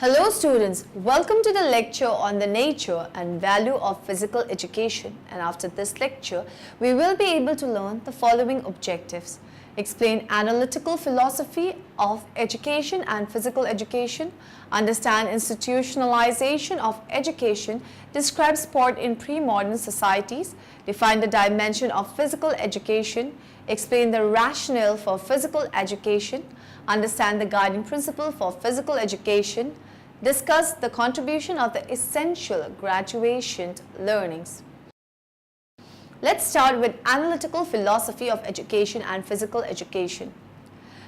Hello students, welcome to the lecture on the nature and value of physical education, and after this lecture we will be able to learn the following objectives: explain analytical philosophy of education and physical education, understand institutionalization of education, describe sport in pre-modern societies, define the dimension of physical education, explain the rationale for physical education, understand the guiding principle for physical education, discuss the contribution of the essential graduation learnings. Let's start with analytical philosophy of education and physical education.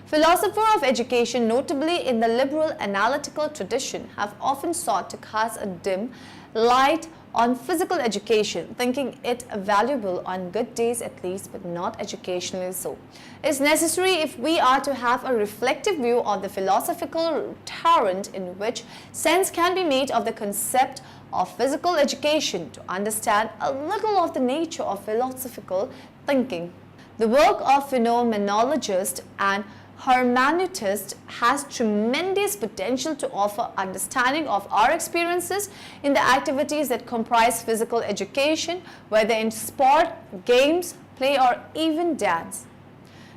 Philosophers of education, notably in the liberal analytical tradition, have often sought to cast a dim light on physical education, thinking it valuable on good days at least, but not educationally so. It is necessary if we are to have a reflective view of the philosophical torrent in which sense can be made of the concept of physical education to understand a little of the nature of philosophical thinking. The work of phenomenologists and hermeneutists has tremendous potential to offer understanding of our experiences in the activities that comprise physical education, whether in sport, games, play, or even dance.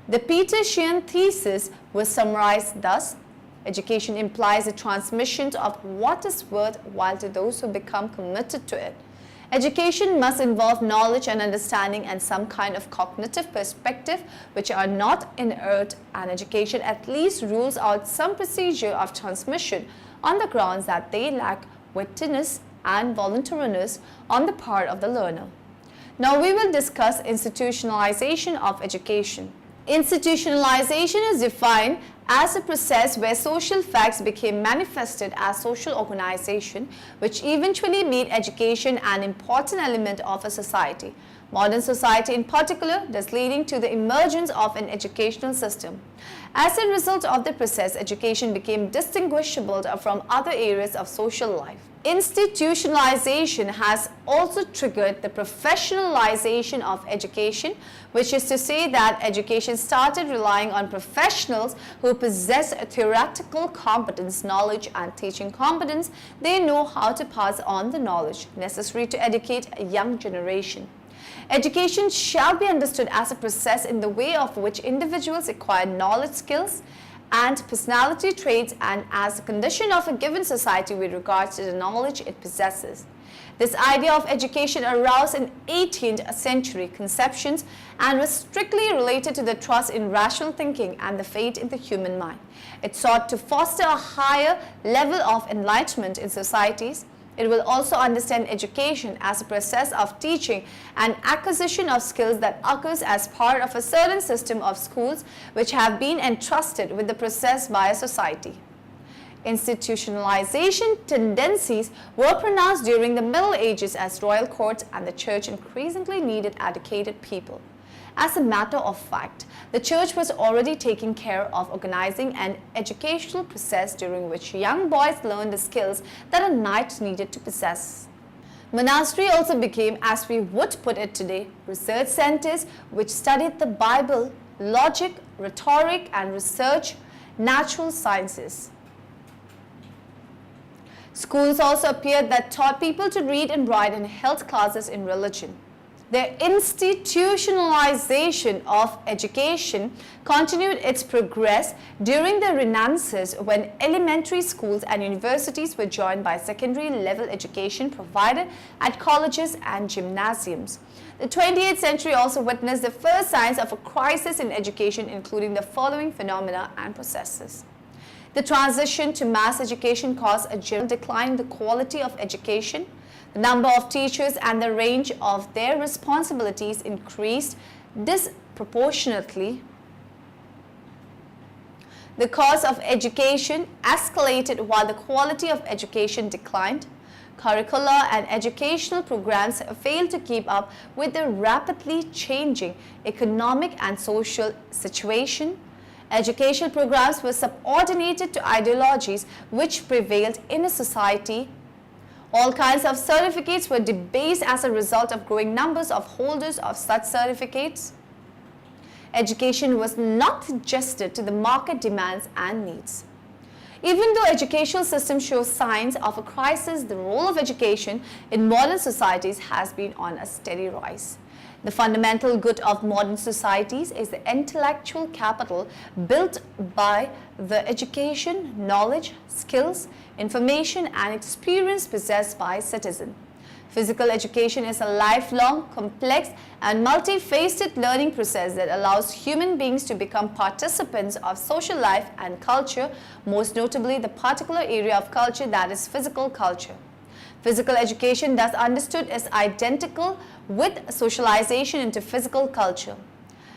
The Petersian thesis was summarized thus: education implies the transmission of what is worthwhile to those who become committed to it. Education must involve knowledge and understanding and some kind of cognitive perspective which are not inert, and education at least rules out some procedure of transmission on the grounds that they lack wittiness and voluntariness on the part of the learner. Now we will discuss institutionalization of education. Institutionalization is defined as a process where social facts became manifested as social organization, which eventually made education an important element of a society. Modern society in particular, thus leading to the emergence of an educational system. As a result of the process, education became distinguishable from other areas of social life. Institutionalization has also triggered the professionalization of education, which is to say that education started relying on professionals who possess theoretical competence, knowledge, and teaching competence. They know how to pass on the knowledge necessary to educate a young generation. Education shall be understood as a process in the way of which individuals acquire knowledge, skills, and personality traits, and as a condition of a given society with regard to the knowledge it possesses. This idea of education aroused in 18th century conceptions and was strictly related to the trust in rational thinking and the faith in the human mind. It sought to foster a higher level of enlightenment in societies. It will also understand education as a process of teaching and acquisition of skills that occurs as part of a certain system of schools which have been entrusted with the process by a society. Institutionalization tendencies were pronounced during the Middle Ages as royal courts and the church increasingly needed educated people. As a matter of fact, the church was already taking care of organizing an educational process during which young boys learned the skills that a knight needed to possess. Monastery also became, as we would put it today, research centers which studied the Bible, logic, rhetoric, and research natural sciences. Schools also appeared that taught people to read and write and held classes in religion. The institutionalization of education continued its progress during the Renaissance, when elementary schools and universities were joined by secondary level education provided at colleges and gymnasiums. The 20th century also witnessed the first signs of a crisis in education, including the following phenomena and processes. The transition to mass education caused a general decline in the quality of education. The number of teachers and the range of their responsibilities increased disproportionately. The cost of education escalated while the quality of education declined. Curricula and educational programs failed to keep up with the rapidly changing economic and social situation. Educational programs were subordinated to ideologies which prevailed in a society. All kinds of certificates were debased as a result of growing numbers of holders of such certificates. Education was not adjusted to the market demands and needs. Even though educational system shows signs of a crisis, the role of education in modern societies has been on a steady rise. The fundamental good of modern societies is the intellectual capital built by the education, knowledge, skills, information and experience possessed by citizens. Physical education is a lifelong, complex and multifaceted learning process that allows human beings to become participants of social life and culture, most notably the particular area of culture that is physical culture. Physical education, thus understood, is identical with socialization into physical culture.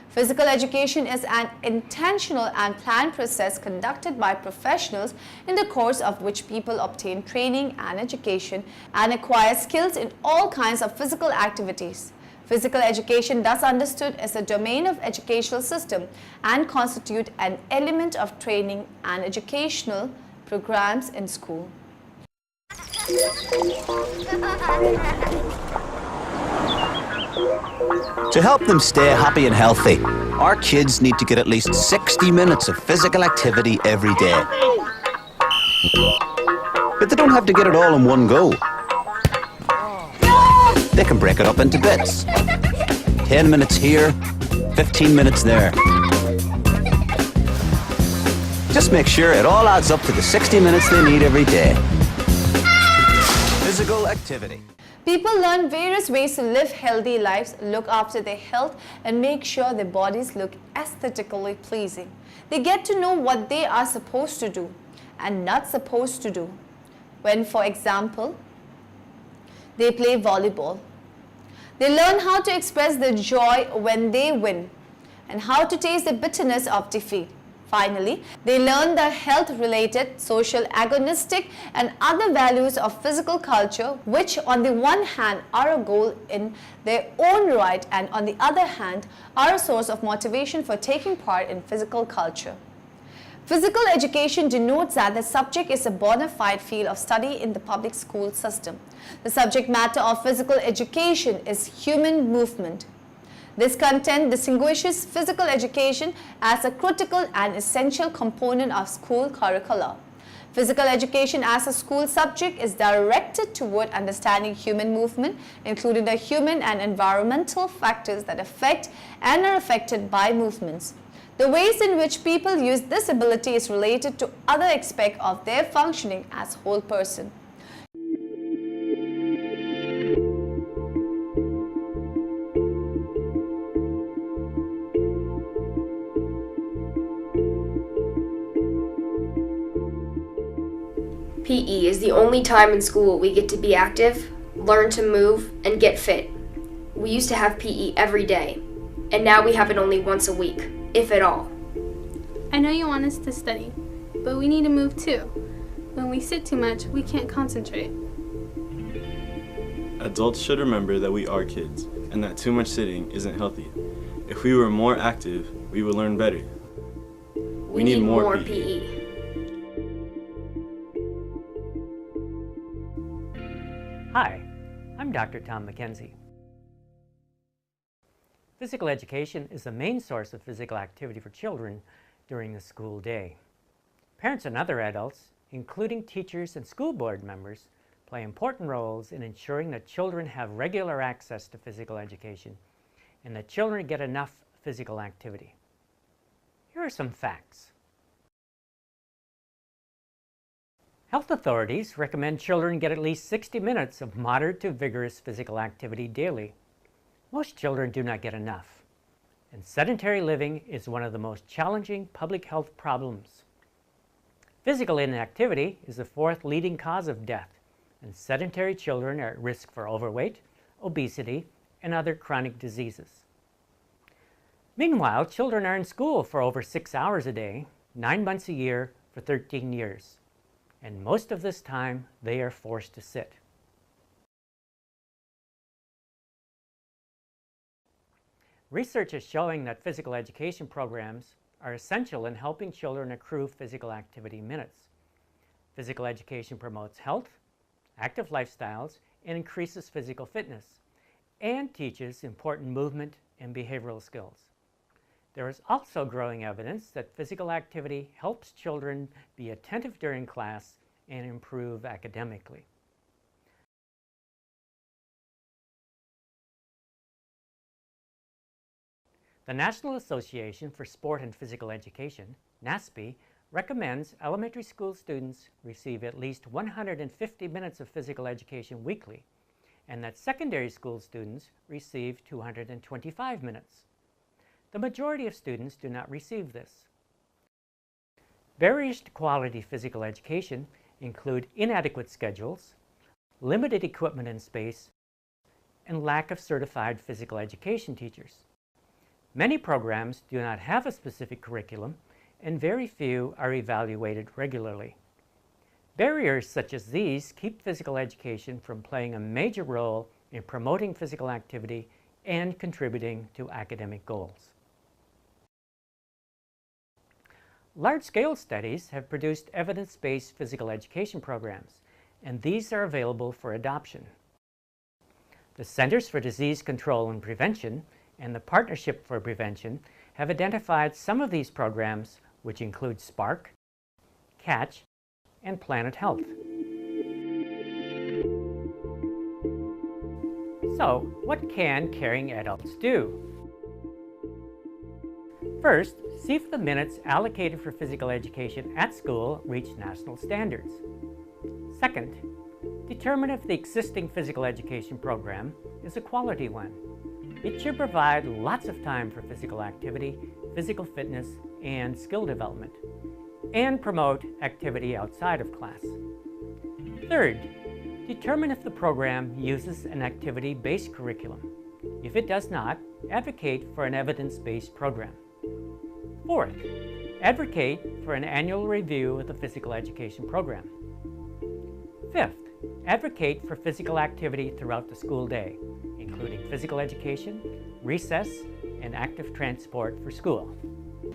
Physical education is an intentional and planned process conducted by professionals in the course of which people obtain training and education and acquire skills in all kinds of physical activities. Physical education, thus understood, is a domain of educational system and constitute an element of training and educational programs in school. To help them stay happy and healthy, our kids need to get at least 60 minutes of physical activity every day. But they don't have to get it all in one go. They can break it up into bits. 10 minutes here, 15 minutes there. Just make sure it all adds up to the 60 minutes they need every day. Physical activity. People learn various ways to live healthy lives, look after their health, and make sure their bodies look aesthetically pleasing. They get to know what they are supposed to do and not supposed to do. When, for example, they play volleyball. They learn how to express their joy when they win and how to taste the bitterness of defeat. Finally, they learn the health-related, social, agonistic and other values of physical culture, which on the one hand are a goal in their own right and on the other hand are a source of motivation for taking part in physical culture. Physical education denotes that the subject is a bona fide field of study in the public school system. The subject matter of physical education is human movement. This content distinguishes physical education as a critical and essential component of school curricula. Physical education as a school subject is directed toward understanding human movement, including the human and environmental factors that affect and are affected by movements. The ways in which people use this ability is related to other aspects of their functioning as whole person. PE is the only time in school we get to be active, learn to move, and get fit. We used to have PE every day, and now we have it only once a week, if at all. I know you want us to study, but we need to move too. When we sit too much, we can't concentrate. Adults should remember that we are kids, and that too much sitting isn't healthy. If we were more active, we would learn better. We need more PE. Hi, I'm Dr. Tom McKenzie. Physical education is the main source of physical activity for children during the school day. Parents and other adults, including teachers and school board members, play important roles in ensuring that children have regular access to physical education and that children get enough physical activity. Here are some facts. Health authorities recommend children get at least 60 minutes of moderate to vigorous physical activity daily. Most children do not get enough, and sedentary living is one of the most challenging public health problems. Physical inactivity is the fourth leading cause of death, and sedentary children are at risk for overweight, obesity, and other chronic diseases. Meanwhile, children are in school for over 6 hours a day, 9 months a year for 13 years. And most of this time, they are forced to sit. Research is showing that physical education programs are essential in helping children accrue physical activity minutes. Physical education promotes health, active lifestyles, and increases physical fitness, and teaches important movement and behavioral skills. There is also growing evidence that physical activity helps children be attentive during class and improve academically. The National Association for Sport and Physical Education, NASPE, recommends elementary school students receive at least 150 minutes of physical education weekly, and that secondary school students receive 225 minutes. The majority of students do not receive this. Barriers to quality physical education include inadequate schedules, limited equipment and space, and lack of certified physical education teachers. Many programs do not have a specific curriculum, and very few are evaluated regularly. Barriers such as these keep physical education from playing a major role in promoting physical activity and contributing to academic goals. Large-scale studies have produced evidence-based physical education programs, and these are available for adoption. The Centers for Disease Control and Prevention and the Partnership for Prevention have identified some of these programs, which include SPARK, CATCH, and Planet Health. So, what can caring adults do? First, see if the minutes allocated for physical education at school reach national standards. Second, determine if the existing physical education program is a quality one. It should provide lots of time for physical activity, physical fitness, and skill development, and promote activity outside of class. Third, determine if the program uses an activity-based curriculum. If it does not, advocate for an evidence-based program. Fourth, advocate for an annual review of the physical education program. Fifth, advocate for physical activity throughout the school day, including physical education, recess, and active transport for school.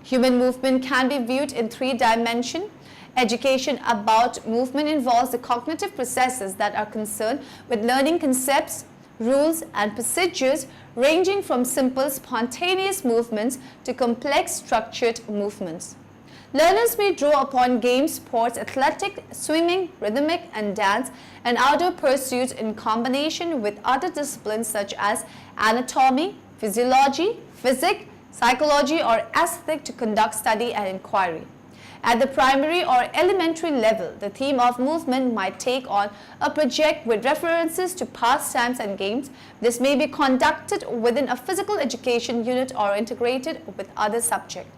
Human movement can be viewed in three dimensions. Education about movement involves the cognitive processes that are concerned with learning concepts, rules, and procedures ranging from simple spontaneous movements to complex structured movements. Learners may draw upon games, sports, athletic, swimming, rhythmic, and dance, and outdoor pursuits in combination with other disciplines such as anatomy, physiology, physics, psychology, or aesthetic to conduct study and inquiry. At the primary or elementary level, the theme of movement might take on a project with references to pastimes and games. This may be conducted within a physical education unit or integrated with other subjects.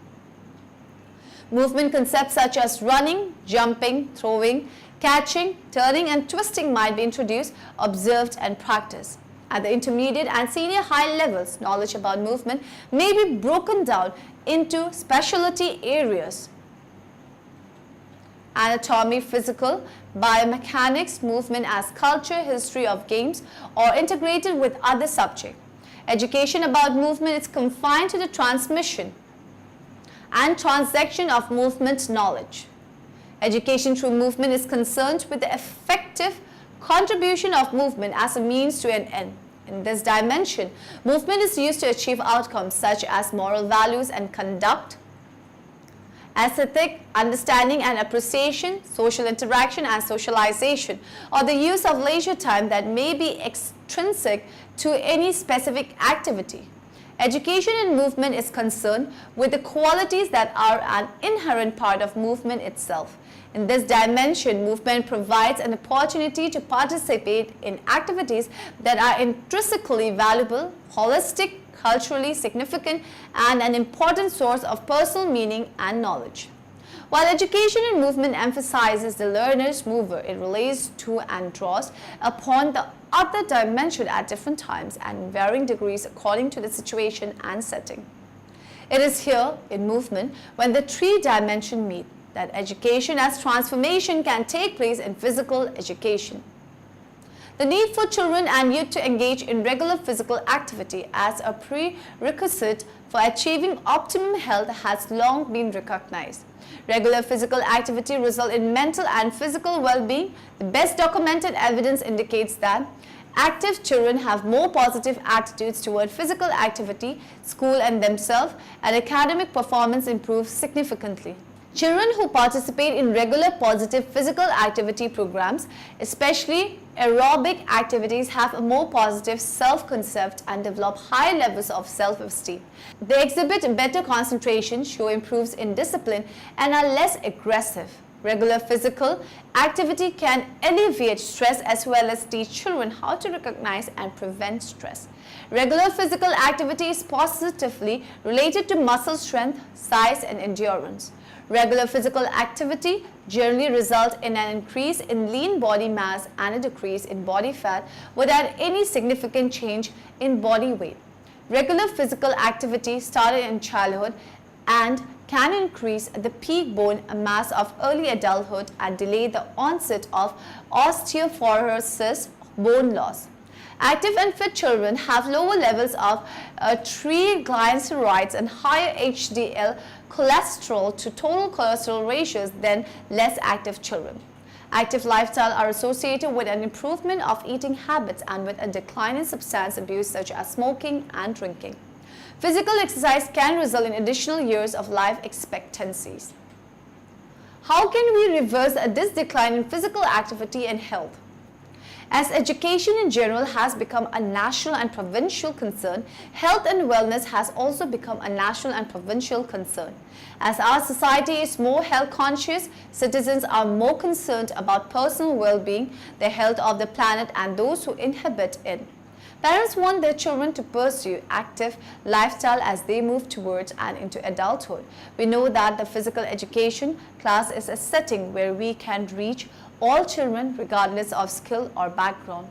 Movement concepts such as running, jumping, throwing, catching, turning, and twisting might be introduced, observed, and practiced. At the intermediate and senior high levels, knowledge about movement may be broken down into specialty areas: anatomy, physical, biomechanics, movement as culture, history of games, or integrated with other subjects. Education about movement is confined to the transmission and transaction of movement knowledge. Education through movement is concerned with the effective contribution of movement as a means to an end. In this dimension, movement is used to achieve outcomes such as moral values and conduct, aesthetic, understanding and appreciation, social interaction and socialization, or the use of leisure time that may be extrinsic to any specific activity. Education in movement is concerned with the qualities that are an inherent part of movement itself. In this dimension, movement provides an opportunity to participate in activities that are intrinsically valuable, holistic, culturally significant, and an important source of personal meaning and knowledge. While education in movement emphasizes the learner's mover, it relates to and draws upon the other dimension at different times and in varying degrees according to the situation and setting. It is here, in movement, when the three dimensions meet, that education as transformation can take place in physical education. The need for children and youth to engage in regular physical activity as a prerequisite for achieving optimum health has long been recognized. Regular physical activity results in mental and physical well-being. The best documented evidence indicates that Active children have more positive attitudes toward physical activity, school and themselves, and academic performance improves significantly. Children who participate in regular positive physical activity programs, especially aerobic activities, have a more positive self-concept and develop high levels of self-esteem. They exhibit better concentration, show improves in discipline, and are less aggressive. Regular physical activity can alleviate stress as well as teach children how to recognize and prevent stress. Regular physical activity is positively related to muscle strength, size, and endurance. Regular physical activity generally results in an increase in lean body mass and a decrease in body fat without any significant change in body weight. Regular physical activity started in childhood and can increase the peak bone mass of early adulthood and delay the onset of osteoporosis, bone loss. Active and fit children have lower levels of triglycerides and higher HDL cholesterol to total cholesterol ratios than less active children. Active lifestyle are associated with an improvement of eating habits and with a decline in substance abuse such as smoking and drinking. Physical exercise can result in additional years of life expectancies. How can we reverse this decline in physical activity and health? As education in general has become a national and provincial concern, health and wellness has also become a national and provincial concern. As our society is more health conscious, citizens are more concerned about personal well-being, the health of the planet and those who inhabit it. Parents want their children to pursue active lifestyle as they move towards and into adulthood. We know that the physical education class is a setting where we can reach all children regardless of skill or background.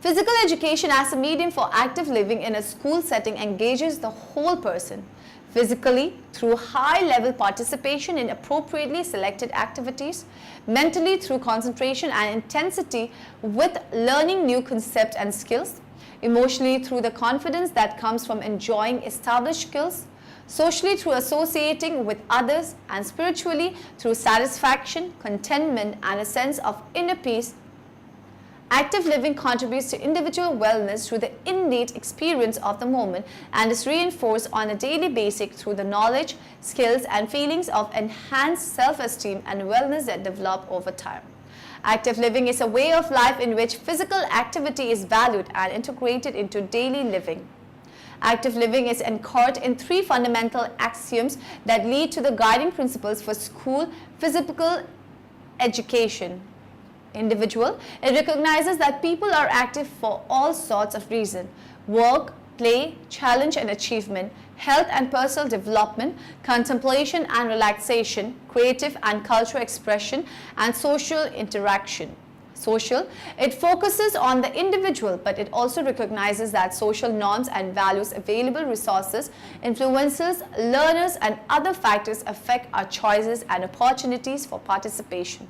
Physical education as a medium for active living in a school setting engages the whole person, physically through high-level participation in appropriately selected activities, mentally through concentration and intensity with learning new concepts and skills, emotionally through the confidence that comes from enjoying established skills, socially through associating with others, and spiritually through satisfaction, contentment, and a sense of inner peace. Active living contributes to individual wellness through the innate experience of the moment and is reinforced on a daily basis through the knowledge, skills, and feelings of enhanced self-esteem and wellness that develop over time. Active living is a way of life in which physical activity is valued and integrated into daily living. Active living is anchored in three fundamental axioms that lead to the guiding principles for school physical education. Individual, it recognizes that people are active for all sorts of reasons: work, play, challenge and achievement, health and personal development, contemplation and relaxation, creative and cultural expression, and social interaction. Social, it focuses on the individual, but it also recognizes that social norms and values, available resources, influences, learners, and other factors affect our choices and opportunities for participation.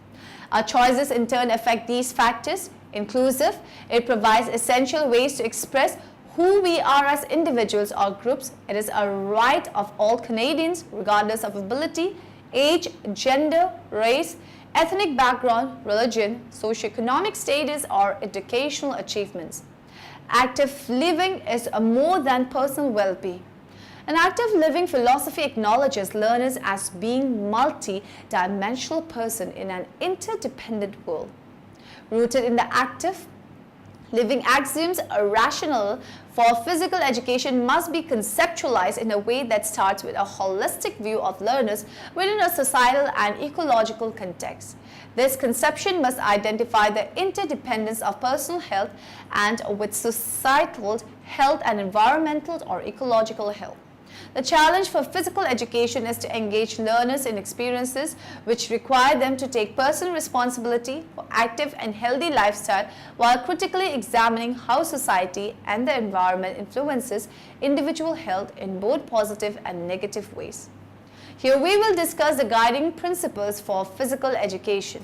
Our choices in turn affect these factors. Inclusive, it provides essential ways to express who we are as individuals or groups. It is a right of all Canadians, regardless of ability, age, gender, race, ethnic background, religion, socioeconomic status, or educational achievements. Active living is a more than personal well-being. An active living philosophy acknowledges learners as being multi-dimensional person in an interdependent world. Rooted in the active living axioms, a rationale for physical education must be conceptualized in a way that starts with a holistic view of learners within a societal and ecological context. This conception must identify the interdependence of personal health and with societal health and environmental or ecological health. The challenge for physical education is to engage learners in experiences which require them to take personal responsibility for active and healthy lifestyle while critically examining how society and the environment influences individual health in both positive and negative ways. Here we will discuss the guiding principles for physical education.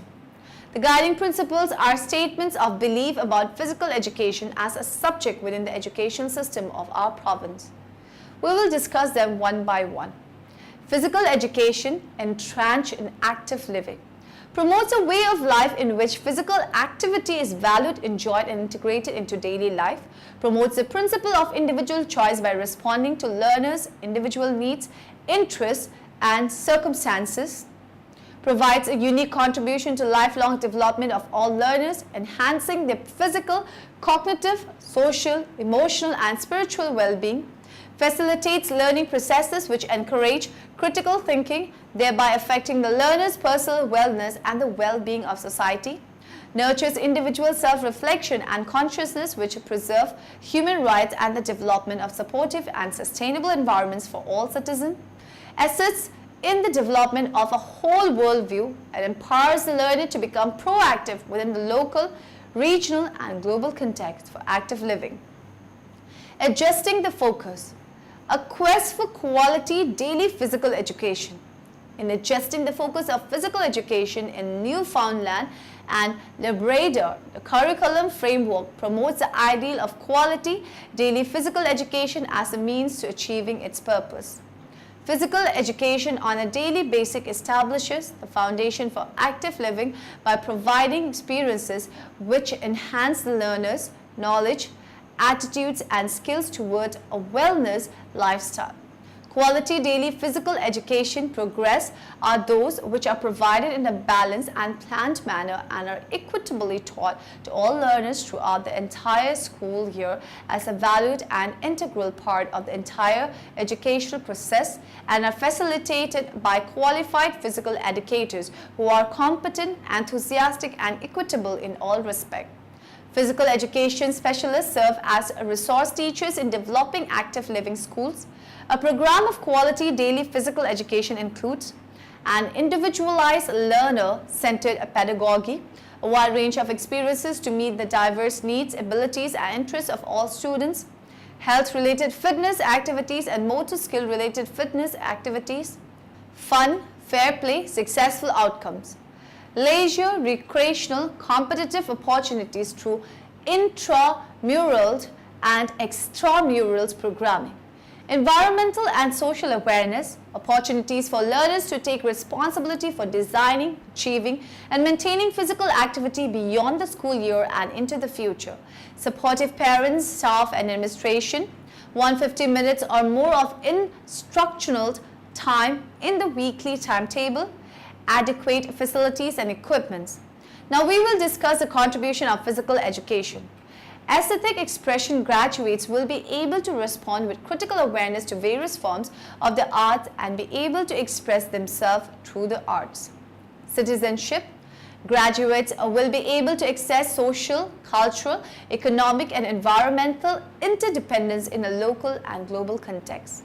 The guiding principles are statements of belief about physical education as a subject within the education system of our province. We will discuss them one by one. Physical education, entrenched in active living, promotes a way of life in which physical activity is valued, enjoyed, and integrated into daily life, promotes the principle of individual choice by responding to learners' individual needs, interests, and circumstances, provides a unique contribution to lifelong development of all learners, enhancing their physical, cognitive, social, emotional, and spiritual well-being, facilitates learning processes which encourage critical thinking, thereby affecting the learner's personal wellness and the well-being of society, nurtures individual self-reflection and consciousness which preserve human rights and the development of supportive and sustainable environments for all citizens, assists in the development of a whole worldview, and empowers the learner to become proactive within the local, regional, and global context for active living. Adjusting the focus. A quest for quality daily physical education. In adjusting the focus of physical education in Newfoundland and Labrador, the curriculum framework promotes the ideal of quality daily physical education as a means to achieving its purpose. Physical education on a daily basis establishes the foundation for active living by providing experiences which enhance the learner's knowledge, attitudes, and skills toward a wellness lifestyle. Quality daily physical education progress are those which are provided in a balanced and planned manner and are equitably taught to all learners throughout the entire school year as a valued and integral part of the entire educational process, and are facilitated by qualified physical educators who are competent, enthusiastic, and equitable in all respects. Physical education specialists serve as resource teachers in developing active living schools. A program of quality daily physical education includes an individualized learner-centered pedagogy, a wide range of experiences to meet the diverse needs, abilities, and interests of all students, health-related fitness activities and motor skill-related fitness activities, fun, fair play, successful outcomes, leisure, recreational, competitive opportunities through intramural and extramural programming, environmental and social awareness, opportunities for learners to take responsibility for designing, achieving, and maintaining physical activity beyond the school year and into the future, supportive parents, staff, and administration, 150 minutes or more of instructional time in the weekly timetable, adequate facilities and equipments. Now we will discuss the contribution of physical education. Aesthetic expression graduates will be able to respond with critical awareness to various forms of the arts and be able to express themselves through the arts. Citizenship. Graduates will be able to access social, cultural, economic and environmental interdependence in a local and global context.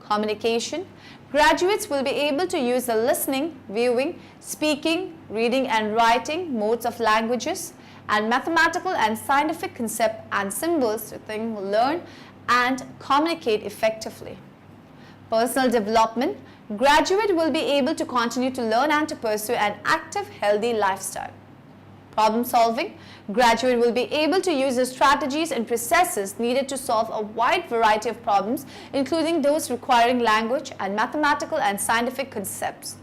Communication. Graduates will be able to use the listening, viewing, speaking, reading and writing modes of languages and mathematical and scientific concepts and symbols to think, learn and communicate effectively. Personal development. Graduate will be able to continue to learn and to pursue an active, healthy lifestyle. Problem solving. Graduate will be able to use the strategies and processes needed to solve a wide variety of problems, including those requiring language and mathematical and scientific concepts.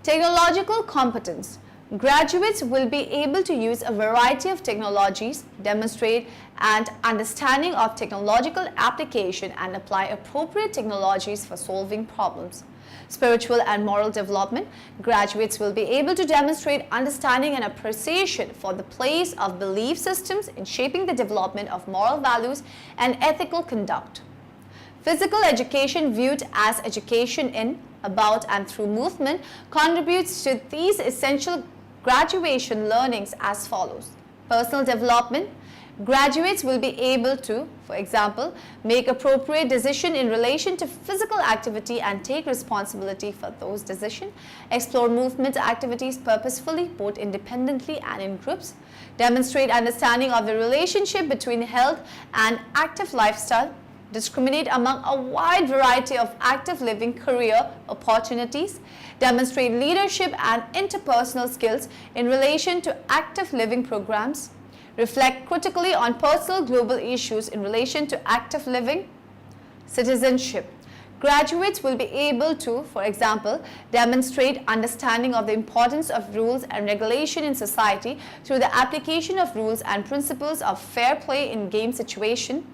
Technological competence. Graduates will be able to use a variety of technologies, demonstrate an understanding of technological application and apply appropriate technologies for solving problems. Spiritual and moral development. Graduates will be able to demonstrate understanding and appreciation for the place of belief systems in shaping the development of moral values and ethical conduct. Physical education, viewed as education in, about and through movement, contributes to these essential graduation learnings as follows. Personal development. Graduates will be able to, for example, make appropriate decisions in relation to physical activity and take responsibility for those decisions, explore movement activities purposefully, both independently and in groups, demonstrate understanding of the relationship between health and active lifestyle, discriminate among a wide variety of active living career opportunities, demonstrate leadership and interpersonal skills in relation to active living programs, reflect critically on personal global issues in relation to active living. Citizenship. Graduates will be able to, for example, demonstrate understanding of the importance of rules and regulation in society through the application of rules and principles of fair play in game situation,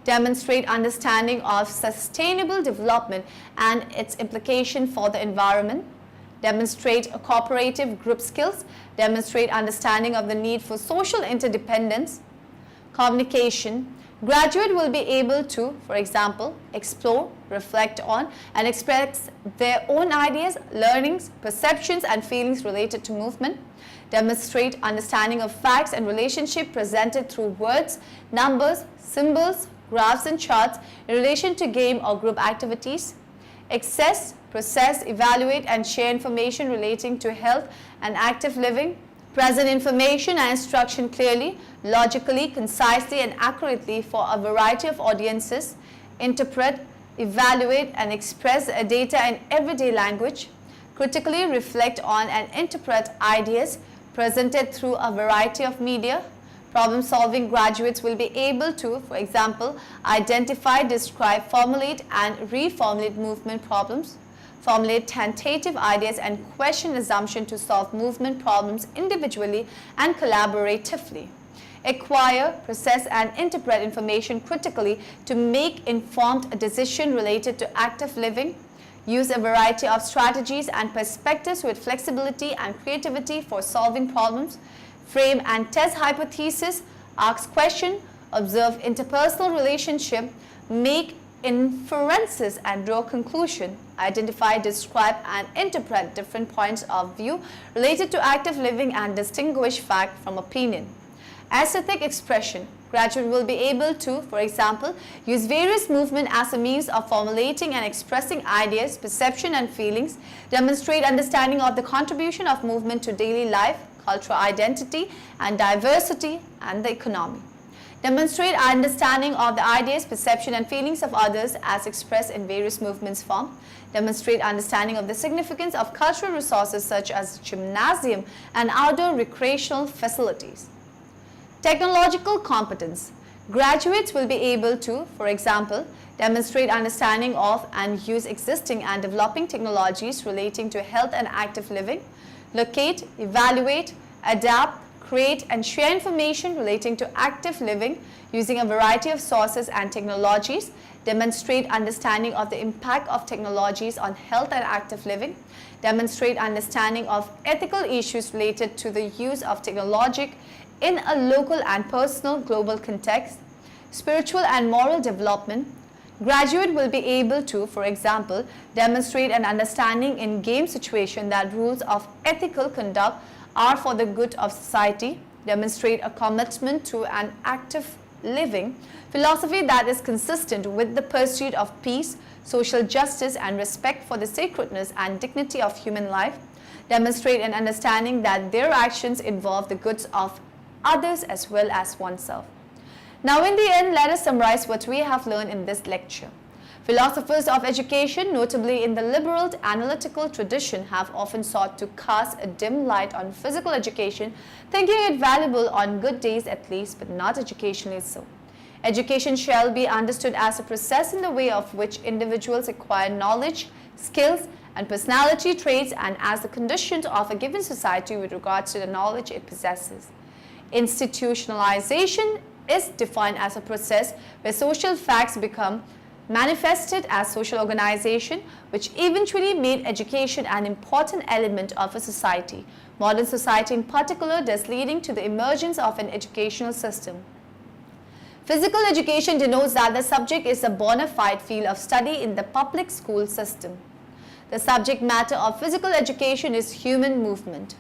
demonstrate understanding of sustainable development and its implication for the environment, demonstrate cooperative group skills, demonstrate understanding of the need for social interdependence. Communication. Graduate will be able to, for example, explore, reflect on, and express their own ideas, learnings, perceptions, and feelings related to movement. Demonstrate understanding of facts and relationship presented through words, numbers, symbols, graphs, and charts in relation to game or group activities. Access, process, evaluate, and share information relating to health and active living. Present information and instruction clearly, logically, concisely, and accurately for a variety of audiences. Interpret, evaluate, and express data in everyday language. Critically reflect on and interpret ideas presented through a variety of media. Problem-solving. Graduates will be able to, for example, identify, describe, formulate, and reformulate movement problems, formulate tentative ideas, and question assumption to solve movement problems individually and collaboratively. Acquire, process, and interpret information critically to make informed decisions related to active living. Use a variety of strategies and perspectives with flexibility and creativity for solving problems. Frame and test hypotheses, ask questions, observe interpersonal relationship, make inferences and draw conclusions, identify, describe, and interpret different points of view related to active living and distinguish fact from opinion. Aesthetic expression. Graduate will be able to, for example, use various movement as a means of formulating and expressing ideas, perception, and feelings, demonstrate understanding of the contribution of movement to daily life, cultural identity and diversity, and the economy. Demonstrate understanding of the ideas, perception, and feelings of others as expressed in various movements form. Demonstrate understanding of the significance of cultural resources such as gymnasium and outdoor recreational facilities. Technological competence. Graduates will be able to, for example, demonstrate understanding of and use existing and developing technologies relating to health and active living, locate, evaluate, adapt, create and share information relating to active living using a variety of sources and technologies, demonstrate understanding of the impact of technologies on health and active living, demonstrate understanding of ethical issues related to the use of technology in a local and personal global context, spiritual and moral development. Graduate will be able to, for example, demonstrate an understanding in game situation that rules of ethical conduct are for the good of society, demonstrate a commitment to an active living philosophy that is consistent with the pursuit of peace, social justice, and respect for the sacredness and dignity of human life, demonstrate an understanding that their actions involve the goods of others as well as oneself. Now in the end, let us summarize what we have learned in this lecture. Philosophers of education, notably in the liberal analytical tradition, have often sought to cast a dim light on physical education, thinking it valuable on good days at least, but not educationally so. Education shall be understood as a process in the way of which individuals acquire knowledge, skills, and personality traits, and as the conditions of a given society with regards to the knowledge it possesses. Institutionalization is defined as a process where social facts become manifested as social organization, which eventually made education an important element of a society, modern society in particular, thus leading to the emergence of an educational system. Physical education denotes that the subject is a bona fide field of study in the public school system. The subject matter of physical education is human movement.